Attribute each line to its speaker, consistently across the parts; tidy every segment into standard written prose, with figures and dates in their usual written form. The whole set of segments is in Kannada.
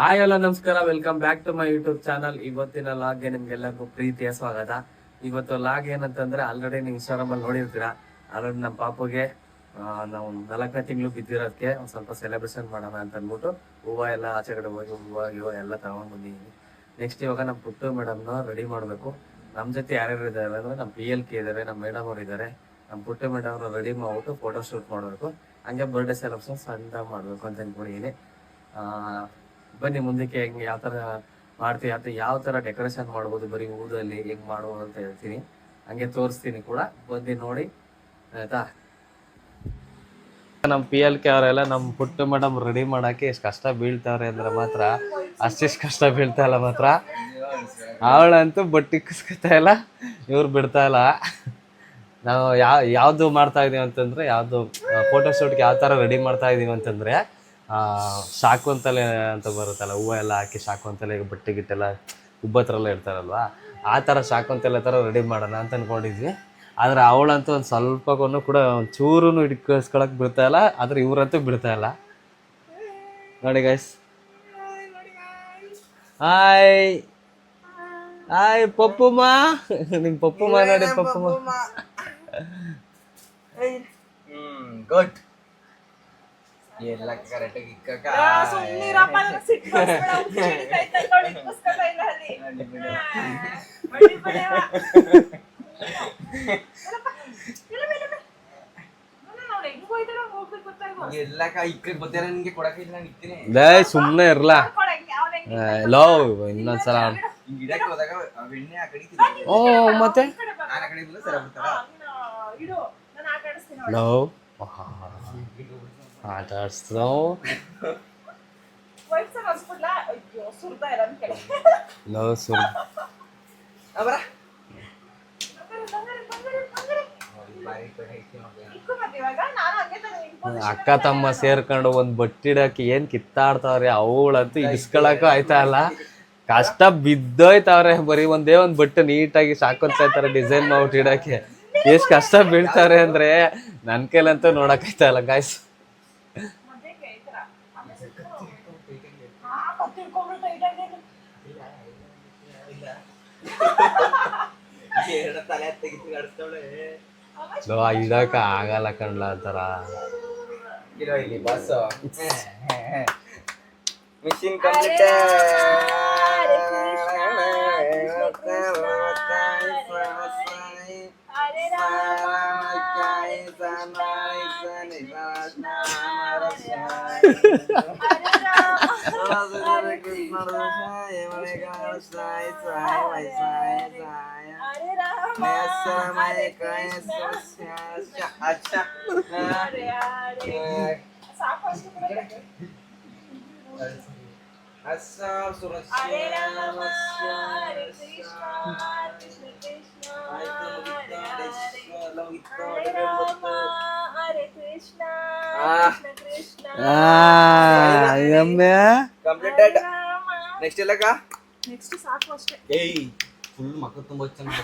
Speaker 1: ಹಾಯ್ ಹಲೋ ನಮಸ್ಕಾರ, welcome back to my YouTube channel. ಇವತ್ತಿನ ಲಾಗ್ಗೆ ನಿಮ್ಗೆಲ್ಲರಿಗೂ ಪ್ರೀತಿಯ ಸ್ವಾಗತ. ಇವತ್ತು ಲಾಗ್ ಏನಂತಂದ್ರೆ, ಆಲ್ರೆಡಿ ನೀವು ಇನ್ಸ್ಟಾಗ್ರಾಮ್ ಅಲ್ಲಿ ನೋಡಿರ್ತೀರಾ. ಆಲ್ರೆಡಿ ನಮ್ಮ ಪಾಪುಗೆ ನಾವು 4ನೇ ತಿಂಗಳು ಬಿದ್ದಿರೋದಕ್ಕೆ ಒಂದು ಸ್ವಲ್ಪ ಸೆಲೆಬ್ರೇಷನ್ ಮಾಡೋಣ ಅಂತ ಅಂದ್ಬಿಟ್ಟು ಹೂವು ಎಲ್ಲ ಆಚೆ ಕಡೆ ಹೋಗಿ ಹೂವು ಎಲ್ಲ ತಗೊಂಡ್ ಬಂದಿದ್ದೀನಿ. ನೆಕ್ಸ್ಟ್ ಇವಾಗ ನಮ್ಮ ಪುಟ್ಟು ಮೇಡಮ್ನ ರೆಡಿ ಮಾಡಬೇಕು. ನಮ್ಮ ಜೊತೆ ಯಾರ್ಯಾರು ಇದ್ದಾರೆ ಅಂದ್ರೆ, ನಮ್ಮ PLK ಇದ್ದಾರೆ, ನಮ್ಮ ಮೇಡಮ್ ಅವ್ರು ಇದ್ದಾರೆ. ನಮ್ಮ ಪುಟ್ಟು ಮೇಡಮ್ನ ರೆಡಿ ಮಾಡ್ಬಿಟ್ಟು ಫೋಟೋ ಶೂಟ್ ಮಾಡಬೇಕು. ಹಂಗೆ ಬರ್ಡೇ ಸೆಲೆಬ್ರೇಷನ್ ಸಣ್ಣ ಮಾಡಬೇಕು ಅಂತ ಅಂದ್ಕೊಂಡಿದ್ದೀನಿ. ಬನ್ನಿ ಮುಂದಕ್ಕೆ ಹೆಂಗೆ ಯಾವ ಥರ ಮಾಡ್ತೀವಿ ಅಥವಾ ಯಾವ ಥರ ಡೆಕೋರೇಷನ್ ಮಾಡ್ಬೋದು ಬರೀ ಊರಲ್ಲಿ ಹೆಂಗೆ ಮಾಡ್ಬೋದು ಅಂತ ಹೇಳ್ತೀನಿ. ಹಂಗೆ ತೋರಿಸ್ತೀನಿ ಕೂಡ, ಬಂದು ನೋಡಿ ಆಯ್ತಾ. ನಮ್ಮ PLK ಅವರೆಲ್ಲ ನಮ್ಮ ಪುಟ್ಟು ಮೇಡಮ್ ರೆಡಿ ಮಾಡೋಕ್ಕೆ ಎಷ್ಟು ಕಷ್ಟ ಬೀಳ್ತಾವ್ರೆ ಅಂದ್ರೆ ಮಾತ್ರ ಅಷ್ಟಿಷ್ಟು ಕಷ್ಟ ಬೀಳ್ತಾ ಇಲ್ಲ ಮಾತ್ರ. ಅವಳಂತೂ ಬಟ್ಟೆ ಕುಸ್ಕೊತಾ ಇಲ್ಲ, ಇವ್ರು ಬಿಡ್ತಾ ಇಲ್ಲ. ನಾವು ಯಾವುದು ಮಾಡ್ತಾ ಇದೀವಿ ಅಂತಂದರೆ, ಯಾವುದು ಫೋಟೋಶೂಟ್ಗೆ ಯಾವ ಥರ ರೆಡಿ ಮಾಡ್ತಾ ಇದೀವಿ ಅಂತಂದರೆ, ಶಾಕುಂತಲೆ ಅಂತ ಬರುತ್ತಲ್ಲ, ಹೂವು ಎಲ್ಲ ಹಾಕಿ ಶಾಕುಂತಲೆ ಬಟ್ಟೆ ಗಿಟ್ಟೆಲ್ಲ ಉಬ್ಬತ್ರಲ್ಲ ಇರ್ತಾರಲ್ವ, ಆ ಥರ ಶಾಕುಂತಲೆ ಥರ ರೆಡಿ ಮಾಡೋಣ ಅಂತ ಅಂದ್ಕೊಂಡಿದ್ವಿ. ಆದರೆ ಅವಳಂತೂ ಒಂದು ಸ್ವಲ್ಪಕ್ಕೂ ಕೂಡ ಒಂದು ಚೂರು ಹಿಡ್ಕೊಳಕ್ಕೆ ಬಿಡ್ತಾ ಇಲ್ಲ. ಆದರೆ ಇವ್ರಂತೂ ಬಿಡ್ತಾ ಇಲ್ಲ. ನೋಡಿ ಗೈಸ್, ಹಾಯ್ ಹಾಯ್ ಪಪ್ಪುಮ್ಮ. ನಿಮ್ಮ ಪಪ್ಪುಮ್ಮ ನೋಡಿ, ಪಪ್ಪುಮ್ಮ
Speaker 2: ಗುಡ್. ಎಲ್ಲ ಕರೆಕ್ಟಾಗಿ ಇಕ್ಕಕ ಎಲ್ಲ ಇಕ್ಕಕ್ ಬರ್ತಾರ. ನಿನ್ಗೆ ಕೊಡಕಿಲ್ಲ, ನಾನು ಇಕ್ತೀನಿ.
Speaker 1: ಸುಮ್ಮನೆ ಇರಲ್ಲ ಲೋ ಇನ್ನೊಂದ್ಸಲ.
Speaker 2: ಗಿಡಕ್ಕೆ ಹೋದಾಗ ಬೆಣ್ಣೆ ಆ ಕಡೆ
Speaker 1: ಓ ಮತ್ತೆ
Speaker 2: ನಾನು ಆ ಕಡೆ ಇಲ್ಲ ಸರ ಬಿಡ್ತಾರ.
Speaker 1: ಲೋ ಆಟ ಆಡ್ಸ್ತಾವ ಲೋ ಸುರ್ ಅಕ್ಕ ತಮ್ಮ ಸೇರ್ಕೊಂಡು ಒಂದ್ ಬಟ್ಟಿಡಕ್ಕೆ ಏನ್ ಕಿತ್ತಾಡ್ತಾವ್ರಿ. ಅವಳಂತೂ ಇಸ್ಕೊಳಕ್ಕೂ ಆಯ್ತಾ ಇಲ್ಲ, ಕಷ್ಟ ಬಿದ್ದೋಯ್ತಾವ್ರೆ. ಬರೀ ಒಂದೇ ಒಂದ್ ಬಟ್ಟೆ ನೀಟಾಗಿ ಸಾಕೊಂತ ಇರ್ತಾರೆ ಡಿಸೈನ್ ಮಾಡ್ಬಿಟ್ಟು ಇಡಕ್ಕೆ. ಎಷ್ಟ್ ಕಷ್ಟ ಬೀಳ್ತಾರೆ ಅಂದ್ರೆ ನನ್ ಕೈಲಂತೂ ನೋಡಕ್ ಆಯ್ತಾ ಇಲ್ಲ ಗಾಯ್ಸ್. ಇಡಕ ಆಗಲ್ಲ ಕಣ್ಲ ಅಂತಾರ.
Speaker 2: Machine complete. ಕಂಪ್ಲೀಟೆಡ್. ನೆಕ್ಸ್ಟ್ ಎಲ್ಲಕ್ಕ
Speaker 3: ನೆಕ್ಸ್ಟ್ ಸಾಕು ಅಷ್ಟೇ.
Speaker 2: ಏಯ್ ಫುಲ್ ಮಕ್ಕ ತುಂಬಾ ಚೆನ್ನಾಗಿ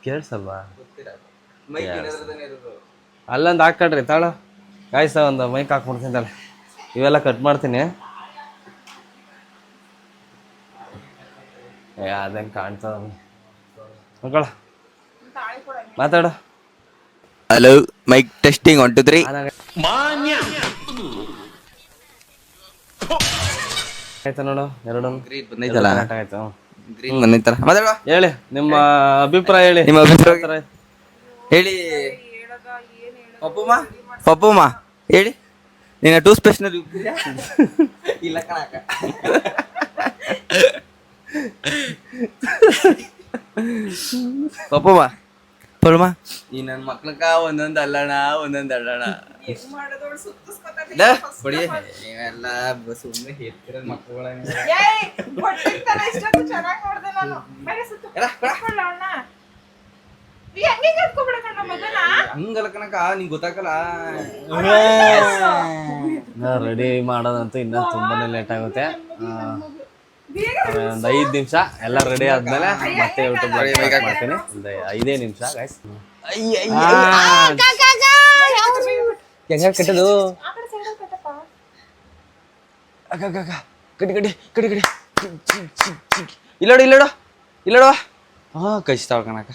Speaker 1: ಕೇಳ್ಸಲ್ವಾ? ಅಲ್ಲೊಂದು ಹಾಕ್ಕೊಡ್ರಿ ತಾಳು ಗಾಯ್ಸ, ಒಂದು ಮೈಕ್ ಹಾಕ್ಬಿಡ್ತೀನಿ. ಇವೆಲ್ಲ ಕಟ್ ಮಾಡ್ತೀನಿ. ಅದಂಗೆ ಕಾಣ್ತದ ಮಕ್ಕಳ, ಮಾತಾಡು.
Speaker 2: Hello, mike testing 1 2 3.
Speaker 1: ಆಯ್ತಾ ನೋಡು, ಎರಡು ಆಯ್ತು.
Speaker 2: ಗ್ರೀನ್ ಬಂದೈತಲ್ಲ, ಮಾತಾಡುವ.
Speaker 1: ಹೇಳಿ ನಿಮ್ಮ ಅಭಿಪ್ರಾಯ, ಹೇಳಿ
Speaker 2: ನಿಮ್ಮ ಅಭಿಪ್ರಾಯ ಹೇಳಿ. ಪಪ್ಪುಮ್ಮ ಹೇಳಿ. ನೀನು ಟೂ ಸ್ಪೆಷನಲ್ ಇಲ್ಲ ಕಣಕ. ಪಪ್ಪುಮ್ಮ ಬಲ್ಮ ಈ ನನ್ನ ಮಕ್ಳಕ್ಕ ಒಂದೊಂದು ಅಲ್ಲಣ ಒಂದೊಂದು ಅಲ್ಲಣ
Speaker 3: ಹೆಂಗ್ ಮಾಡೋದವ್ಳು ಸುತ್ತಿಸ್ಕೊತಾಳೆ.
Speaker 2: ಕೊಡಿ ನೀವೆಲ್ಲ ಸುಮ್ಮನೆ ಹೇಳ್ತಿರೋ ಮಕ್ಳುಗಳ
Speaker 3: ಏಯ್, ಕೊಟ್ಟಿರ್ತಾನೆ ಇಷ್ಟೊತ್ತು ಚೆನ್ನಾಗ್ ನೋಡ್ದೆ ನಾನು. ಬೇರೆ ಸುತ್ತು. ಕೊಟ್ಕೊಳ್ಳ ಅವ್ಳ್ನ. ಈ ಹಂಗೆ ಕಟ್ಕೊಬಿಡ ಕಣ್ಣ ಮಗನ.
Speaker 2: ಹಂಗಲ್ಲ ಕಣಕ ನಿಂಗೆ ಗೊತ್ತಾಗಲ್ಲ.
Speaker 1: ರೆಡಿ ಮಾಡೋದಂತೂ ಇನ್ನೂ ತುಂಬಾನೇ ಲೇಟ್ ಆಗುತ್ತೆ.
Speaker 3: ಬೇಗ
Speaker 1: ಒಂದು 5 ನಿಮಿಷ ಎಲ್ಲ ರೆಡಿ ಆದ್ಮೇಲೆ ಮತ್ತೆ ಯೂಟ್ಯೂಬ್ ಮಾಡ್ತೀನಿ. ಒಂದು 5 ನಿಮಿಷ ಗೈಸ್.
Speaker 2: ಹೆಂಗ ಕಟ್ಟದು
Speaker 3: ಆ ಕಡೆ ಸೈಡ್ ಅಲ್ಲಿ ಕಟ್ಟಪ್ಪ.
Speaker 2: ಅಕ್ಕ ಅಕ್ಕ ಅಕ್ಕ ಕಡಿ ಕಡಿ ಕಡಿ ಕಡಿ ಇಲ್ಲೋಡು ಇಲ್ಲೋಡು ಇಲ್ಲೋಡು. ಹಾ ಕಚ್ತಾವ ಕಣಕ.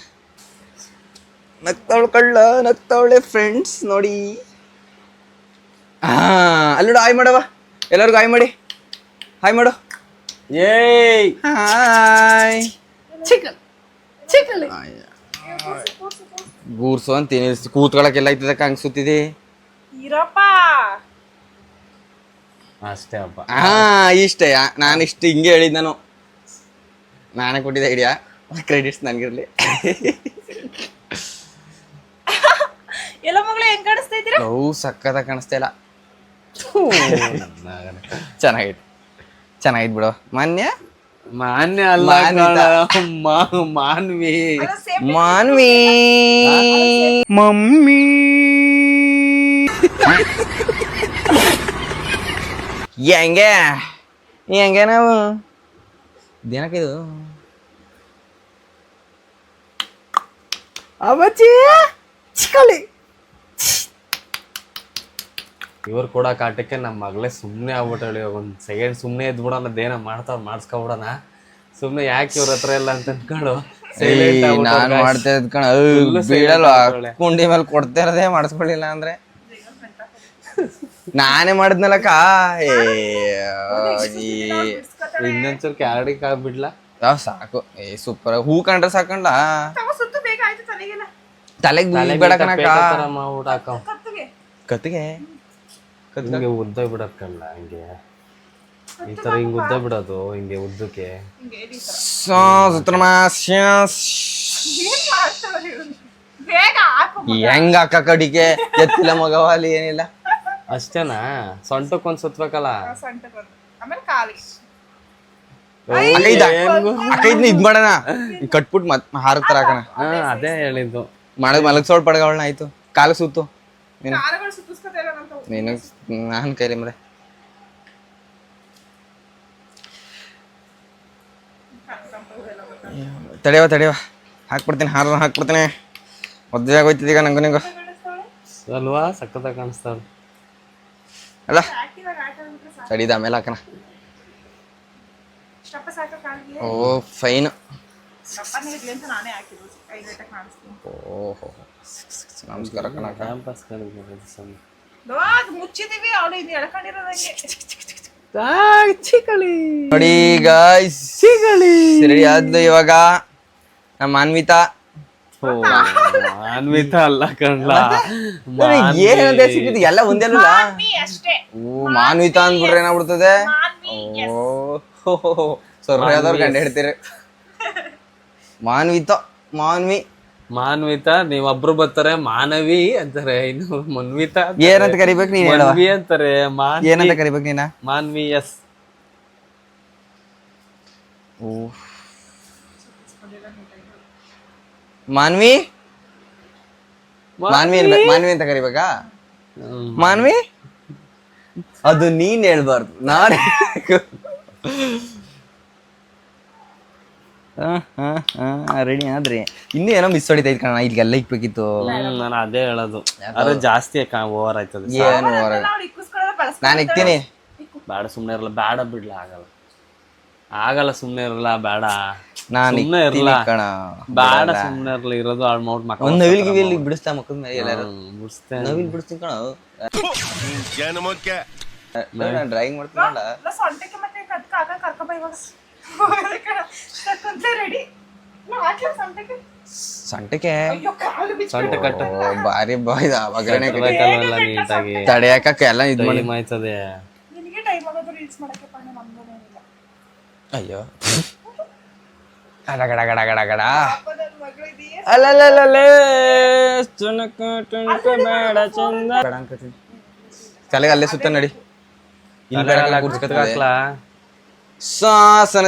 Speaker 2: ನಗ್ತಾವಳು ಕಳ್ಳ ನಗ್ತಾವಳೆ ಫ್ರೆಂಡ್ಸ್ ನೋಡಿ. ಹಾ ಅಲ್ಲೋಡು ಹಾಯ್ ಮಾಡವ ಎಲ್ಲರಿಗೂ ಹಾಯ್ ಮಾಡಿ. ಹಾಯ್ ಮಾಡು.
Speaker 1: ಏಯ್
Speaker 2: ಹಾಯ್
Speaker 3: ಚಿಕನ್ ಚಿಕನ್
Speaker 2: ಗೂರ್ಸು ಅಂತ ಏನಿಲ್ಲ ಕೂತ್ಕೊಳಕ್ಕೆಲ್ಲ ಐತದಕ್ಕ ಹಂಗೆ ಸುತ್ತಿದೆ.
Speaker 3: ಇರಪ್ಪ.
Speaker 1: ಅಷ್ಟೇ ಹಬ್ಬ.
Speaker 2: ಹಾ ಇಷ್ಟೇ ನಾನು ಇಷ್ಟು ಹಿಂಗೆ ಹೇಳಿದ್ ನಾನು. ನಾನೇ ಕೊಟ್ಟಿದ್ದೆ ಐಡಿಯಾ. ಕ್ರೆಡಿಟ್ಸ್ ನನಗಿರ್ಲಿ.
Speaker 3: ಎಲ್ಲ ಮಗಳು ಹೆಂಗ್ ಕಾಣಿಸ್ತಾ ಇದ್ದೀರಾ?
Speaker 2: ಲವ್ ಸಕ್ಕತ್ತ ಕಾಣಿಸ್ತಾ ಇಲ್ಲ. ಚೆನ್ನಾಗೈತೆ ಚೆನ್ನಾಗೈತೆ ಬಿಡು. ಮಾನ್ಯ
Speaker 1: ಮಾನ್ಯ ಅಲ್ಲ ಮಾನ್ವಿ.
Speaker 3: ಅಲ್ಲ, same
Speaker 2: ಮಾನ್ವಿ ಮಮ್ಮಿ ಹೆಂಗೆ ಹೆಂಗೆ ನಾವು ಇದೇನಕ್ಕಿದು ಅವಚ್ಚಿ ಚಿಕ್ಕಳಿ.
Speaker 1: ಇವ್ರು ಕೊಡೋ ಕಾಟಕ್ಕೆ ನಮ್ಮ ಮಗಳೇ ಸುಮ್ಮನೆ ಆಗ್ಬಿಟ್ಟಳಿ. ಒಂದು ಸೆಕೆಂಡ್ ಸುಮ್ಮನೆ ಇದ್ಬಿಡೋಣ, ಅದೇನೋ ಮಾಡ್ತಾವ್ ಮಾಡಿಸ್ಕೊಬಿಡೋಣ. ಸುಮ್ಮನೆ ಯಾಕೆ ಇವ್ರ ಹತ್ರ ಎಲ್ಲ ಅಂತ ಅನ್ಕೊಂಡು
Speaker 2: ನಾನ್ ಮಾಡ್ತಾ ಇದ್ ಕಣ ಬೀಳಲ್ವಾ ಕುಂಡಿ ಮೇಲೆ ಕೊಡ್ತಾ ಇರೋದೇ ಮಾಡಿಸ್ಕೊಳ್ಳಿಲ್ಲ ಅಂದ್ರೆ ನಾನೇ ಮಾಡಿದ್ನಲ್ಲಕ್ಕ.
Speaker 1: ಇನ್ನೊಂದ್ಸಲ ಕ್ಯಾರಡಿಗೆ ಆಗ್ಬಿಡ್ಲಾ
Speaker 2: ಸಾಕು ಸೂಪರ್. ಹೂ ಕಂಡ್ರೆ ಸಾಕಂಡ
Speaker 3: ತಗೋ, ಸುತ್ತು ಬೇಗ ಆಯ್ತು ತಲೆಗೆಲ್ಲ.
Speaker 2: ತಲೆಗೆ ಬೇಡ ಕಣಕ್ಕ.
Speaker 1: ಮಾಡ್ಬಿಟ್ಟು ಹಾಕವ್
Speaker 3: ಕತ್ತಿಗೆ
Speaker 2: ಕತ್ತಿಗೆ
Speaker 1: ಹಿಂಗೆ ಉದ್ದ ಬಿಡಕ್ಕಲ್ಲ. ಹಂಗೆ ಈ ತರ ಹಿಂಗ್ ಉದ್ದ ಬಿಡೋದು ಹಿಂಗೆ ಉದ್ದಕ್ಕೆ.
Speaker 3: ಹಿಂಗೆ ಈ ತರ. ಏನ್ ಮಾಡ್ತಾವ್ರೆ ಇವ್ನು? ಬೇಗ ಹಾಕು.
Speaker 2: ಹೆಂಗ ಅಕ್ಕ ಕಡಿಗೆ ಎತ್ತಿಲ್ಲ ಮಗವಾಲಿ ಏನಿಲ್ಲ.
Speaker 1: ಅಷ್ಟೇನಾ? ಸೊಂಟಕ್ಕೊಂದ್ ಸುತ್ಬೇಕಲ್ಲ.
Speaker 3: ಸೊಂಟ ಬಂದು ಆಮೇಲೆ ಕಾಲಿಗೆ.
Speaker 2: ಅಕ್ಕ ಇದನ್ನ ಇದ್ ಮಾಡೋಣ ಕಟ್ಬಿಟ್ಟು ಮತ್ ಹಾರಕ್ ತರ ಹಾಕೋಣ.
Speaker 1: ಅದೇ ಹೇಳಿದ್ದು.
Speaker 2: ಮಲಗ್ಸೋಳ್ ಪಡ್ಗವಳನ್ನ ಆಯ್ತು. ಕಾಲ ಸುತ್ತು
Speaker 3: ಕಾಲುಗಳು ಸುತ್ತಿಸ್ಕೊತಾ ಇಲ್ಲ ನಂತವು.
Speaker 2: ನೀನು ನಾನ್ ಕೈಲಿ ಮರೆ. ತಡೆಯವ ಹಾಕ್ಬಿಡ್ತೀನಿ ಹಾರ ಹಾಕ್ಬಿಡ್ತೀನಿ. ಒದ್ದೆ ಆಗೋಯ್ತದ ಈಗ ನಂಗು ನಿಂಗು
Speaker 1: ಅಲ್ವಾ? ಸಕ್ಕತ್ತಾಗಿ ಕಾಣಿಸ್ತಾವ
Speaker 2: ಅಲ್ಲ.
Speaker 3: ಹಾಕಿದಾಗ ಆಟ ಆಡ್ಬಿಟ್ರೆ ಸಾಕು.
Speaker 2: ತಡೀದ ಆಮೇಲೆ ಹಾಕೋಣ.
Speaker 3: ಸ್ಟಪ್ಪ ಸಾಕು ಕಾಲಿಗೆ.
Speaker 2: ಓ ಫೈನ್.
Speaker 3: ಸ್ಟಪ್ಪನೇ ಇರ್ಲಿ ಅಂತ ನಾನೇ ಹಾಕಿದ್ದು. ಕೈ ಗಂಟಕ್ಕೆ ಕಾಣಿಸ್ತೀನಿ.
Speaker 2: ಓಹೋ ನಮಸ್ಕಾರ ಕಣಕ್ಕ.
Speaker 1: ಕ್ಯಾಂಪಸ್
Speaker 3: ಅದು ಮುಚ್ಚಿದೀವಿ, ಅವಳು ಇದು ಎಳ್ಕೊಂಡಿರೋದಂಗೆ.
Speaker 2: ನೋಡಿ ಗಾಯ್ಸ್ ರೆಡಿ ಆದ್ಲು ಇವಾಗ ನಮ್ಮ ಮಾನ್ವಿತಾ.
Speaker 1: ಅನ್ವಿತಾ ಅಲ್ಲ ಕಣ್ಲ,
Speaker 2: ಏನಂತ ಸಿಕ್ಕಿದ್ ಎಲ್ಲ ಒಂದೇ ಅಲ್ಲ.
Speaker 3: ಮಾನ್ವಿ ಅಷ್ಟೇ.
Speaker 2: ಓ ಮಾನ್ವಿತಾ ಅಂದ್ಬಿಟ್ರೆ ಏನಾಗ್ಬಿಡ್ತದೆ.
Speaker 3: ಮಾನ್ವಿ, yes.
Speaker 2: ಓ ಸೊರ್ರೆದವ್ರು ಕಂಡು ಹಿಡ್ತೀರಿ. ಮಾನ್ವಿತಾ ಮಾನ್ವಿ
Speaker 1: ಮಾನ್ವಿತಾ ನೀವೊಬ್ರು ಬರ್ತಾರೆ, ಮಾನವಿ ಅಂತಾರೆ, ಇನ್ನು ಮನ್ವಿತಾ
Speaker 2: ಏನಂತ ಕರಿಬೇಕು ನೀನ್ ಹೇಳುವ.
Speaker 1: ಮನ್ವಿ ಅಂತಾರೆ,
Speaker 2: ಏನಂತ ಕರಿಬೇಕು ನೀನ?
Speaker 1: ಮಾನ್ವಿ. ಎಸ್.
Speaker 2: ಓ ಮಾನ್ವಿ ಮಾನ್ವಿ ಮಾನ್ವಿ ಅಂತ ಕರಿಬೇಕಾ? ಮಾನ್ವಿ ಅದು ನೀನ್ ಹೇಳ್ಬಾರ್ದು, ನಾನು ರೆಡಿ ಆದ್ರಿ. ಇನ್ನೂ ಏನೋ ಮಿಸ್ ಹೊಡಿತೈತ್ ಕಣ, ಇಲ್ಲಿಗೆಲ್ಲ ಇಕ್ಬೇಕಿತ್ತು.
Speaker 1: ನಾನು ಅದೇ ಹೇಳೋದು, ಅದ್ರ ಜಾಸ್ತಿ ಓವರ್ ಆಯ್ತದೆ.
Speaker 2: ಏನು
Speaker 3: ಅವ್ಳು ಇಕ್ಕಿಸ್ಕೊಳ್ಳೋದು ಬಳಸ್ಕೊಳ್ಳೋದು.
Speaker 2: ನಾನು ಇಕ್ತೀನಿ.
Speaker 1: ಬೇಡ ಸುಮ್ನೆ ಇರಲ್ಲ, ಬೇಡ ಬಿಡ್ಲ, ಆಗಲ್ಲ ಸುಮ್ನೆ ಇರಲ್ಲ, ಬೇಡ
Speaker 2: ನಾನು
Speaker 1: ಸುಮ್ನೆ ಇರಲ್ಲ
Speaker 2: ಕಣ,
Speaker 1: ಬೇಡ ಸುಮ್ನೆ ಇರಲ್ಲ, ಇರೋದು ಹಾಳು ಮಾಡ್ಬಿಟ್ಟು ಮಕ್ಕ
Speaker 2: ಒಂದ್ ನವಿಲ್ ಗಿವಿಲ್ ಬಿಡಿಸ್ತಾ ಮಕ್ಕದ ಮೇಲೆ ಎಲ್ಲಾರು
Speaker 1: ಮುಗಿಸ್ತೇನೆ.
Speaker 2: ನವಿಲ್ ಬಿಡಿಸ್ತೀನಿ ಕಣ. ಡ್ರಾಯಿಂಗ್ ಮಾಡ್ತೀನಿ.
Speaker 3: ಇಲ್ಲ, ಸೊಂಟಕ್ಕೆ ಮತ್ತೆ ಕತ್ಕ ಹಾಕ ಕರ್ಕೊಂಬ ಇವಾಗ. ರೆಡಿ
Speaker 2: ಸಂಟಕ್ಕೆ
Speaker 1: ಸೊಂಟ ಕಟ್ಟ
Speaker 2: ಬಾರಿ ಬಾಯ್ದ ಒಗ್ಗರಣೆ
Speaker 1: ಬೇಕಲ್ವಲ್ಲ ನೀಟಾಗಿ
Speaker 2: ತಡೆಯಕ್ಕ ಎಲ್ಲ ಇದ್ ಮಾಡಿ
Speaker 1: ಆಯ್ತದೆ.
Speaker 3: ನಿನಗೆ ಟೈಮ್ ಆಗೋದು ರೀಲ್ಸ್ ಮಾಡಕ್ಕೆ ಪಾಣ ನಮ್ಗೇನಿಲ್ಲ.
Speaker 2: ಅಯ್ಯೋ ಗಡ ಗಡ ಗಡ ಗಡ ಗಡ.
Speaker 3: ನನ್ನ ಮಗಳು ಇದೆಯೇ
Speaker 2: ಅಲ್ಲೇ ತುಣಕ ತುಣಕ ಬೇಡ ಚಂದ ಬೇಡ ಅನ್ಕೋತೀನಿ. ತಲೆಗೆ ಅಲ್ಲೇ ಸುತ್ತ ನಡಿ. ಇಲ್ಲಿ ಬೇಡ
Speaker 4: ಹಾಕ್ಲಾ
Speaker 2: ಶಾಸನ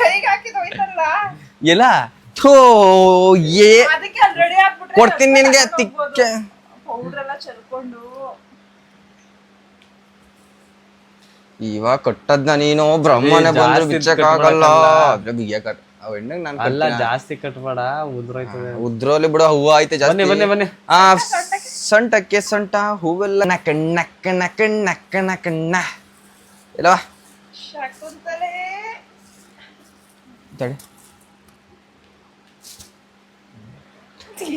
Speaker 3: ಕೈಗೆ ಹಾಕಿದ್ ಹೋಯ್ತಲ್ಲ
Speaker 2: ಎಲ್ಲ ಥೋ ಏ
Speaker 3: ಅದಕ್ಕೆ ಅಲ್ಲಿ ರೆಡಿ ಆಗ್ಬಿಟ್ರೆ
Speaker 2: ಕೊಡ್ತೀನಿ ನಿನ್ಗೆ ತಿಕ್ಕೆ.
Speaker 3: ಪೌಡರ್ ಎಲ್ಲ ಚೆಲ್ಕೊಂಡು
Speaker 2: ಇವಾಗ ಕೊಟ್ಟದ್ನ ನೀನು ಬ್ರಹ್ಮನೇ ಬಂದ್ರು
Speaker 4: ಜಾಸ್ತಿ
Speaker 2: ಬಿಚ್ಚಕ್ಕಾಗಲ್ಲ. ಬಿಗಿಯಕ ಅವ್ ಹೆಣ್ಣಗ್ ನಾನು
Speaker 4: ಅಲ್ಲ ಜಾಸ್ತಿ ಕಟ್ಬೇಡ ಉದ್ರೋಯ್ತದೆ.
Speaker 2: ಉದ್ರೋಲಿ ಬಿಡು ಹೂವು ಐತೆ ಜಾಸ್ತಿ.
Speaker 4: ಬನ್ನಿ
Speaker 2: ಆ ಸೊಂಟಕ್ಕೆ ಸೊಂಟ ಹೂವೆಲ್ಲ ನಕ್ಕ ನಕ್ಕ ನಕ್ಕ ನಕ್ಕ ನಕ್ಕ ಇಲ್ಲವಾ
Speaker 3: ಶಕುಂತಲೆ
Speaker 2: ತಡಿ.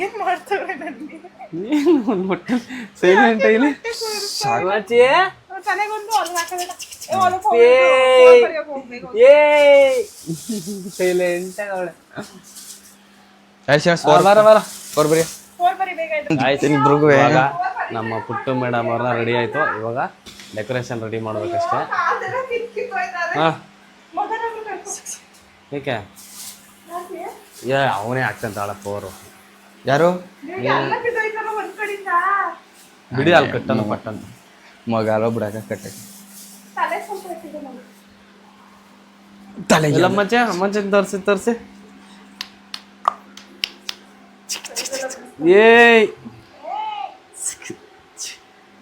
Speaker 3: ಏನ್ ಮಾಡ್ತವೆ ನನ್ಗೆ
Speaker 4: ಸೈಲೆಂಟ್ ಇಲ್ಲಿ
Speaker 3: ತಲೆಗೊಂದು ಅಲ್ಲಿ ಹಾಕಬೇಡ ಹೋಗ್ಬೇಕು
Speaker 4: ಸೈಲೆಂಟ್
Speaker 2: ಬರ ಬರಿ
Speaker 3: ಫೋನ್ ಬರಿ ಬೇಗ ಇದು
Speaker 4: ಆಯ್ತು.
Speaker 2: ಇಬ್ರಿಗೂ
Speaker 4: ಇವಾಗ ನಮ್ಮ ಪುಟ್ಟು ಮೇಡಮ್ ಅವ್ರನ್ನ ರೆಡಿ ಆಯ್ತು. ಇವಾಗ ಡೆಕೋರೇಷನ್ ರೆಡಿ ಮಾಡ್ಬೇಕಷ್ಟೇ.
Speaker 3: ಅದೆಲ್ಲ ಕಿತ್ಕಿತ್ತೋಯ್ತಾರೆ
Speaker 4: ಹಾ
Speaker 3: ಮೊದಲನ್ನು ಕರ್ಕೊ
Speaker 4: ಏಕೆ ಅವನೇ ಆಗ್ತಂತಾಳ ಫೋರು.
Speaker 2: ಯಾರು
Speaker 3: ಎಲ್ಲ ಕಿತ್ತೋಯ್ತಾರ ಒಂದ್ ಕಡೆಯಿಂದ
Speaker 4: ಬಿಡಿ ಅಲ್ಲಿ ಕಟ್ಟನು ಪಟ್ಟನ್
Speaker 2: ಮಗ ಅಲೋ ಬಿಡಾಕ ಕಟ್ಟೆ
Speaker 3: ತಲೆ ಸ್ವಲ್ಪ ಹಾಕಿದೆ ನೋಡಿ
Speaker 2: ತಲೆ
Speaker 4: ಎಲ್ಲ ಮಂಚ ತೋರ್ಸಿ ಏಯ್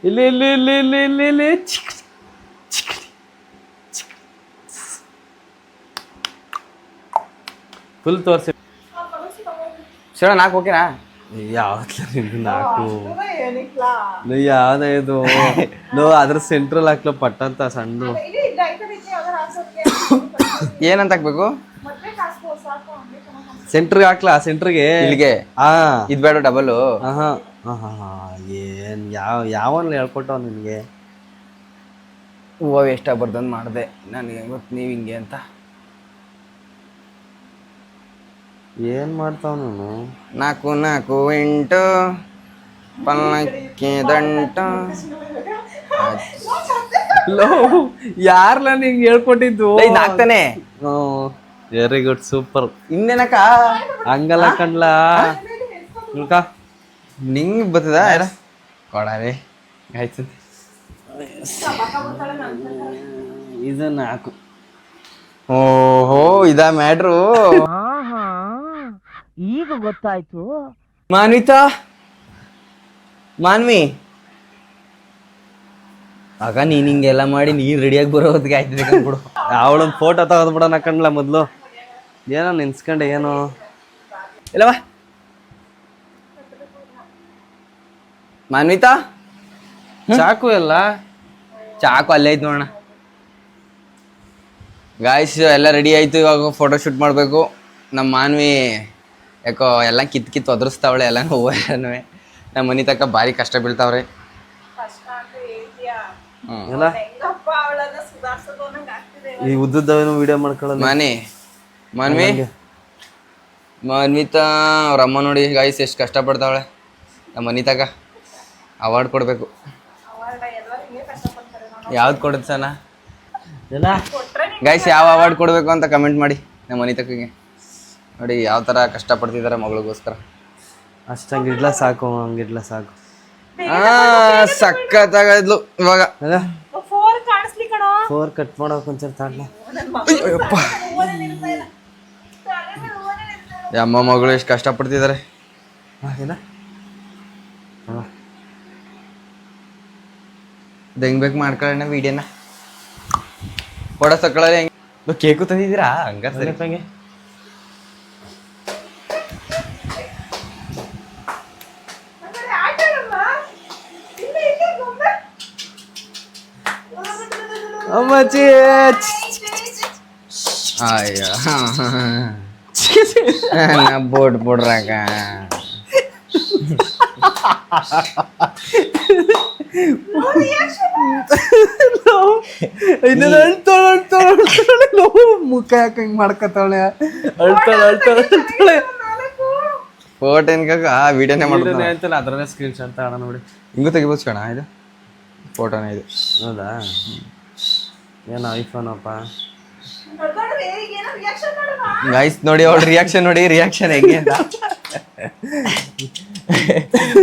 Speaker 4: ಇಲ್ಲಿ ಫುಲ್ ತೋರ್ಸಿ.
Speaker 2: ಸರ ನಾಲ್ಕು ಓಕೆನಾ?
Speaker 4: ಯಾವತ್ಲ ನಿಂದು ನಾಲ್ಕು
Speaker 3: ಏನಿಕ್ಲಾ
Speaker 4: ನೀವು ಯಾವ್ದೇ ಇದು ನಾವು ಅದ್ರ ಸೆಂಟ್ರಲ್ ಹಾಕ್ಲ ಪಟ್ಟಂತ ಸಣ್ಣ
Speaker 3: ಇಲ್ಲಿ ಇಲ್ಲ ಐತೆ ರೀತಿ ಯಾವ್ದಾರ ಹಾಕೋಕೆ
Speaker 2: ಏನಂತ ಹಾಕ್ಬೇಕು?
Speaker 3: ಮತ್ತೆ ಕಾಸು ಸಾಕು ಹಂಗೆ ಚೆನ್ನಾಗಿ
Speaker 4: ಸೆಂಟ್ರಿಗೆ ಹಾಕ್ಲಾ ಸೆಂಟ್ರಿಗೆ
Speaker 2: ಇಲ್ಲಿಗೆ
Speaker 4: ಹಾ
Speaker 2: ಇದ್ ಬೇಡ ಡಬಲ್.
Speaker 4: ಏನ್ ಯಾವನ್ ಹೇಳ್ಕೊಟ್ಟವ್ ನಿನ್ಗೆ?
Speaker 2: ಹೂವು ವೇಸ್ಟ್ ಆಗ್ಬಾರ್ದಂತ ಮಾಡಿದೆ. ನನಗೆ ಗೊತ್ತು ನೀವು ಹಿಂಗೆ ಅಂತ.
Speaker 4: ಏನ್ ಮಾಡ್ತಾವ ನಾನು?
Speaker 2: 4 4 8 ಪಲ್ಲಕ್ಕೆ ದಂಟು.
Speaker 4: ಯಾರ್ಲ ನಿಂಗೆ ಹೇಳ್ಕೊಟ್ಟಿದ್ದು?
Speaker 2: ನಾಕ್ತಾನೆ.
Speaker 4: Very good super.
Speaker 2: ಇನ್ನೇನಕ್ಕ
Speaker 4: ಹಂಗಲ್ಲ ಕಣ್ಲಾ ಇಳ್ಕ
Speaker 2: ನಿಂಗ್ ಬರ್ತದ ಕೊಡಾರೆ ಆಯ್ತು.
Speaker 4: ಇದು ನಾಲ್ಕು.
Speaker 2: ಓಹೋ ಇದಾ ಮ್ಯಾಟ್ರು.
Speaker 5: ಈಗ ಗೊತ್ತಾಯ್ತು.
Speaker 2: ಮಾನ್ವಿತಾ ಮಾನ್ವಿ ಆಗ ನೀನ್ ಹಿಂಗೆಲ್ಲ ಮಾಡಿ ನೀನ್ ರೆಡಿಯಾಗಿ ಬರೋ ಹೊತ್ತಿಗೆ ಆಯ್ತಿದೆ ಕಂಡ್ಬಿಡು.
Speaker 4: ಅವಳೊಂದು ಫೋಟೋ ತೆಗೆದ್ಬಿಡೋಣ ಕಣ್ಲ ಮೊದ್ಲು. ಏನೋ ನೆನ್ಸ್ಕೊಂಡೆ ಏನೋ
Speaker 2: ಇಲ್ಲವಾ ಮಾನ್ವಿತಾ
Speaker 4: ಚಾಕು ಎಲ್ಲ
Speaker 2: ಚಾಕು ಅಲ್ಲೇ ಐತ್ ನೋಡೋಣ. ಗಾಯ್ಸ್ ಎಲ್ಲ ರೆಡಿ ಆಯ್ತು. ಇವಾಗ ಫೋಟೋ ಶೂಟ್ ಮಾಡಬೇಕು. ನಮ್ಮ ಮಾನ್ವಿ ಯಾಕೋ ಎಲ್ಲ ಕಿತ್ ಒದರಿಸ್ತಾವಳೆ ಎಲ್ಲ ಹೂವನು. ನಮ್ಮ ಮನೆ ತಕ್ಕ ಭಾರಿ ಕಷ್ಟ ಬೀಳ್ತಾವ್ರೆ.
Speaker 3: ಕಷ್ಟ ಅಂತ ಹೇಳ್ತೀಯಾ
Speaker 4: ಎಲ್ಲ
Speaker 3: ಹೆಂಗಪ್ಪ ಅವಳನ್ನ ಸುಧಾರ್ಸೋದು ನಂಗೆ ಆಗ್ತಿದೆ
Speaker 4: ಈ ಉದ್ದದವೇನು ವಿಡಿಯೋ ಮಾಡ್ಕೊಳ್ಳೋದು.
Speaker 2: ಮಾನ್ವಿ ಮಾನ್ವಿತಾ ಅವ್ರ ಅಮ್ಮ ನೋಡಿ ಗಾಯ್ಸ್ ಎಷ್ಟು ಕಷ್ಟಪಡ್ತಾವಳೆ. ನಮ್ಮ ಮನೆ ತಕ ಅವಾರ್ಡ್ ಕೊಡಬೇಕು.
Speaker 3: ಅವಾರ್ಡ ಎಲ್ಲರೂ ಹಿಂಗೆ ಕಷ್ಟಪಡ್ತಾರೆ ನಾನು
Speaker 2: ಯಾವ್ದು ಕೊಡುತ್ತೆ ಸನ
Speaker 4: ಎಲ್ಲ
Speaker 3: ಕೊಟ್ರೆ
Speaker 2: ಗಾಯ್ಸ್ ಯಾವ ಅವಾರ್ಡ್ ಕೊಡಬೇಕು ಅಂತ ಕಮೆಂಟ್ ಮಾಡಿ. ನಮ್ಮ ಮನೆ ತಕ್ಕಗೆ ನೋಡಿ ಯಾವ ಥರ ಕಷ್ಟಪಡ್ತಿದ್ದಾರೆ ಮಗಳಿಗೋಸ್ಕರ.
Speaker 4: ಅಷ್ಟಂಗಿಡ್ಲ ಸಾಕು ಹಂಗಿಡ್ಲ ಸಾಕು.
Speaker 2: ಸಕ್ಕತ್ತಾಗಿದ್ಲು ಇವಾಗ.
Speaker 3: ಫೋರ್ ಕಾಣಿಸ್ಲಿ ಕಣೋ
Speaker 4: ಫೋರ್ ಕಟ್ ಮಾಡೋಕೆ ಒಂಚೂರು ತಾಡ್ಲ.
Speaker 2: ಅಮ್ಮ ಮಗಳು ಎಷ್ಟು ಕಷ್ಟಪಡ್ತಿದ್ದಾರೆ.
Speaker 4: ಏನ
Speaker 2: ಹೆಂಗ್ ಬೇಕು ಮಾಡ್ಕೊಳ್ಳೋಣ ವಿಡಿಯೋನ. ಫೋಟೋ ತಕೊಳ್ಳೋದು ಹೆಂಗೆ? ಕೇಕು ತಂದಿದ್ದೀರಾ? ಹಂಗ ಸರಿ.
Speaker 4: ಹಂಗೆ ಅಮ್ಮಚ್ಚಿ
Speaker 2: ಅಯ್ಯೋ ನಾ ಬೋಟ್ ಬಿಡ್ರಾಕ
Speaker 4: ಮುಖ ಯಾಕೆ ಹಿಂಗ್ ಮಾಡ್ಕೊತಾವಳೆ? ಅಳ್ತಾಳೆ
Speaker 2: ಫೋಟೋ ಏನ್ಕಾಕ ವಿಡಿಯೋನೇ ಮಾಡ್ತಾನೆ
Speaker 4: ಅಂತಲ್ಲ ಅದ್ರಲ್ಲೇ ಸ್ಕ್ರೀನ್ ಶಾಟ್ ತಗೋಣ ನೋಡಿ.
Speaker 2: ಹಿಂಗೂ ತೆಗಿಬೋದು ಕಣ. ಇದು ಫೋಟೋನೇ ಇದು.
Speaker 4: ಹೌದಾ? ಏನು ಐಫೋನ್ ಅಪ್ಪ?
Speaker 3: ಈಗ ಏನೋ ರಿಯಾಕ್ಷನ್ ಮಾಡೋಣ.
Speaker 2: ಗೈಸ್ ನೋಡಿ ಅವಳ ರಿಯಾಕ್ಷನ್ ನೋಡಿ ರಿಯಾಕ್ಷನ್ ಹೆಂಗೆ ಅಂತ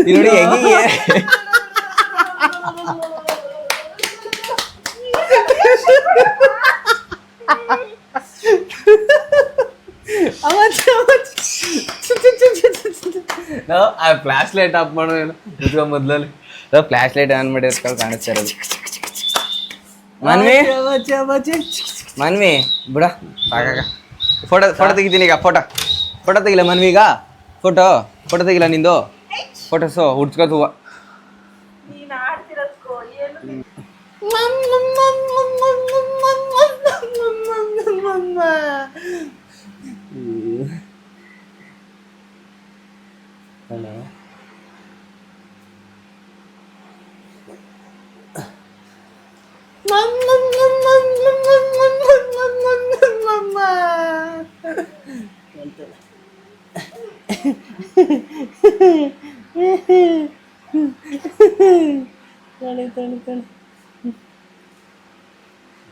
Speaker 2: ಇದು ನೋಡಿ ಹೆಂಗೆ ನಾವು ಆ ಫ್ಲಾಶ್ ಲೈಟ್ ಆಫ್ ಮಾಡೋ ಏನು ಇದ್ಕೊ ಮೊದ್ಲಲ್ಲಿ ಫ್ಲಾಶ್ ಲೈಟ್ ಆನ್ ಮಾಡಿ ಕಾಣಿಸ್ತಾ ಇರೋದು ಮನ್ವಿ ಬಿಡ ಸಾಕಾಗ ಫೋಟೋ ತೆಗಿತೀನಿ ಈಗ ಫೋಟೋ ತೆಗಿಲ್ಲ ಮನ್ವಿ ಈಗ ಫೋಟೋ ತೆಗಿಲ್ಲ ನಿಂದು ಫೋಟೋಸು ಹುಡ್ಸ್ಕೊತ ಹೂವ
Speaker 3: ನೀನ್ ಆಡ್ತಿರೋದ್ಕೋ ಏನು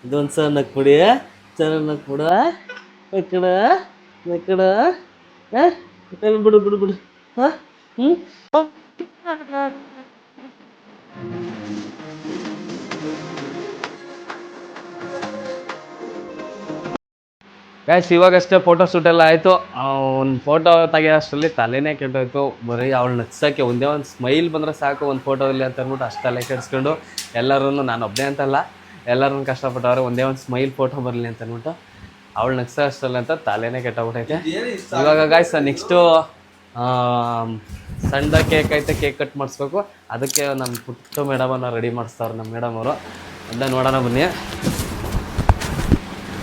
Speaker 4: ಇದೊಂದು ಸಲ ನಕ್ಬಿಡಿ ಚೆನ್ನಾಗಿ ನಕ್ಬಿಡ ನಕ್ಕಡ ಬಿಡು ಹಾಂ ಹ್ಞೂ ಗ್ಯಾಸ್ ಇವಾಗಷ್ಟೇ ಫೋಟೋ ಶೂಟ್ ಎಲ್ಲ ಆಯಿತು ಒಂದು ಫೋಟೋ ತೆಗಿಯೋಷ್ಟರಲ್ಲಿ ತಲೆನೇ ಕೆಟ್ಟೋಯ್ತು ಬರೀ ಅವಳು ನಗ್ಸೋಕ್ಕೆ ಒಂದೇ ಒಂದು ಸ್ಮೈಲ್ ಬಂದರೆ ಸಾಕು ಒಂದು ಫೋಟೋ ಇಲ್ಲಿ ಅಂತ ಅಂದ್ಬಿಟ್ಟು ಅಷ್ಟು ತಲೆ ಕೆಡಿಸ್ಕೊಂಡು ಎಲ್ಲರೂ ನಾನು ಒಬ್ಬನೇ ಅಂತಲ್ಲ ಎಲ್ಲರೂ ಕಷ್ಟಪಟ್ಟವ್ರೆ ಒಂದೇ ಒಂದು ಸ್ಮೈಲ್ ಫೋಟೋ ಬರಲಿ ಅಂತ ಅಂದ್ಬಿಟ್ಟು ಅವಳು ನಗ್ಸೋ ಅಷ್ಟರಲ್ಲಿ ಅಂತ ತಲೆನೇ ಕೆಟ್ಟೋಗ್ಬಿಟ್ಟೈತೆ ಇವಾಗ ಗಾಯ್ಸ್ ನೆಕ್ಸ್ಟು ಸಣ್ಣದ ಕೇಕ್ ಐತೆ ಕೇಕ್ ಕಟ್ ಮಾಡಿಸ್ಬೇಕು ಅದಕ್ಕೆ ನಮ್ಮ ಪುಟ್ಟು ಮೇಡಮನ್ನು ರೆಡಿ ಮಾಡಿಸ್ತಾವ್ರೆ ನಮ್ಮ ಮೇಡಮ್ ಅವರು ಅದನ್ನ ನೋಡೋಣ ಬನ್ನಿ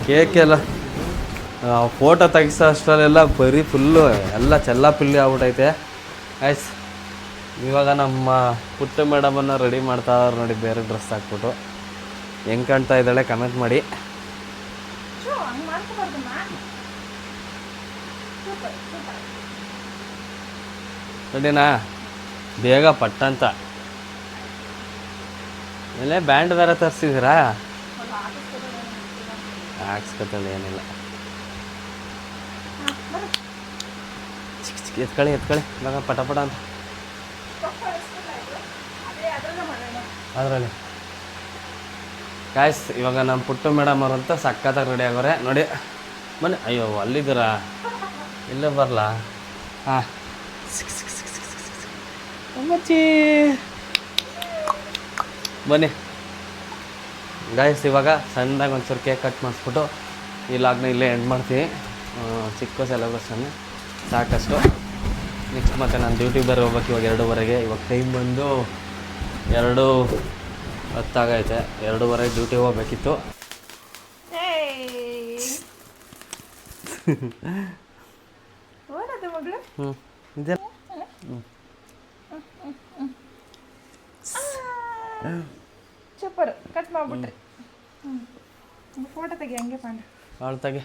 Speaker 4: ಕೇಕೆಲ್ಲ ಫೋಟೋ ತೆಗಿಸೋ ಅಷ್ಟರಲ್ಲೆಲ್ಲ ಬರೀ ಫುಲ್ಲು ಎಲ್ಲ ಚೆಲ್ಲಾಪಿಲ್ಲಿ ಆಗ್ಬಿಟ್ಟೈತೆ ಆಯ್ಸ್ ಇವಾಗ ನಮ್ಮ ಪುಟ್ಟ ಮೇಡಮನ್ನು ರೆಡಿ ಮಾಡ್ತಾವ್ರು ನೋಡಿ ಬೇರೆ ಡ್ರೆಸ್ ಹಾಕ್ಬಿಟ್ಟು ಹೆಂಗೆ ಕಾಣ್ತಾ ಇದ್ದಾಳೆ ಕಮೆಂಟ್ ಮಾಡಿ
Speaker 3: ಹಂಗ್ ಮಾಡ್ಕೋಬಾರ್ದಮ್ಮ. Super super.
Speaker 4: ರೆಡಿನಾ ಬೇಗ ಪಟ್ಟಂತ ಆಮೇಲೆ ಬ್ಯಾಂಡ್ ಬೇರೆ ತರಿಸಿದ್ದೀರಾ ಹಾಕ್ಸ್ಕೊತಾಳೆ ಏನಿಲ್ಲ ಚಿಕ್ಕ ಚಿಕ್ಕ ಎತ್ಕೊಳ್ಳಿ ಇವಾಗ ಪಟ ಅಂತ ಅದರಲ್ಲಿ ಗಾಯ್ಸ್ ಇವಾಗ ನಮ್ಮ ಪುಟ್ಟು ಮೇಡಮ್ ಅವರಂತ ಸಖತ್ತಾಗಿ ರೆಡಿ ಆಗೋರೆ ನೋಡಿ ಬನ್ನಿ ಅಯ್ಯೋ ಅಲ್ಲಿದ್ದೀರಾ ಇಲ್ಲೇ ಬರಲ್ಲ ಹಾಂ ಮಚ್ಚಿ ಬನ್ನಿ ಗಾಯ್ಸ್ ಇವಾಗ ಸಣ್ಣದಾಗಿ ಒಂಚೂರು ಕೇಕ್ ಕಟ್ ಮಾಡಿಸ್ಬಿಟ್ಟು ಈ ಲಾಗ್ನ ಇಲ್ಲೇ ಎಂಡ್ ಮಾಡ್ತೀವಿ ಚಿಕ್ಕ ಸೆಲೆಬ್ರೇಷನ್ ಸಾಕಷ್ಟು ನೆಕ್ಸ್ಟ್ ಮತ್ತೆ ನಾನು ಡ್ಯೂಟಿಗೆ ಬೇರೆ ಹೋಗ್ಬೇಕು ಇವಾಗ 2:30 ಇವಾಗ ಟೈಮ್ ಬಂದು 2:10 2:30 ಡ್ಯೂಟಿಗೆ ಹೋಗ್ಬೇಕಿತ್ತು
Speaker 3: ಓಡೋದು ಮಗಳು.
Speaker 4: ಇದೆ
Speaker 3: ಸೂಪರ್ ಕಟ್ ಮಾಡ್ಬಿಟ್ರಿ. ಫೋಟೋ ತೆಗಿ ಹಂಗೆ ಪಾಂಡ
Speaker 4: ಅವಳು ತೆಗೆ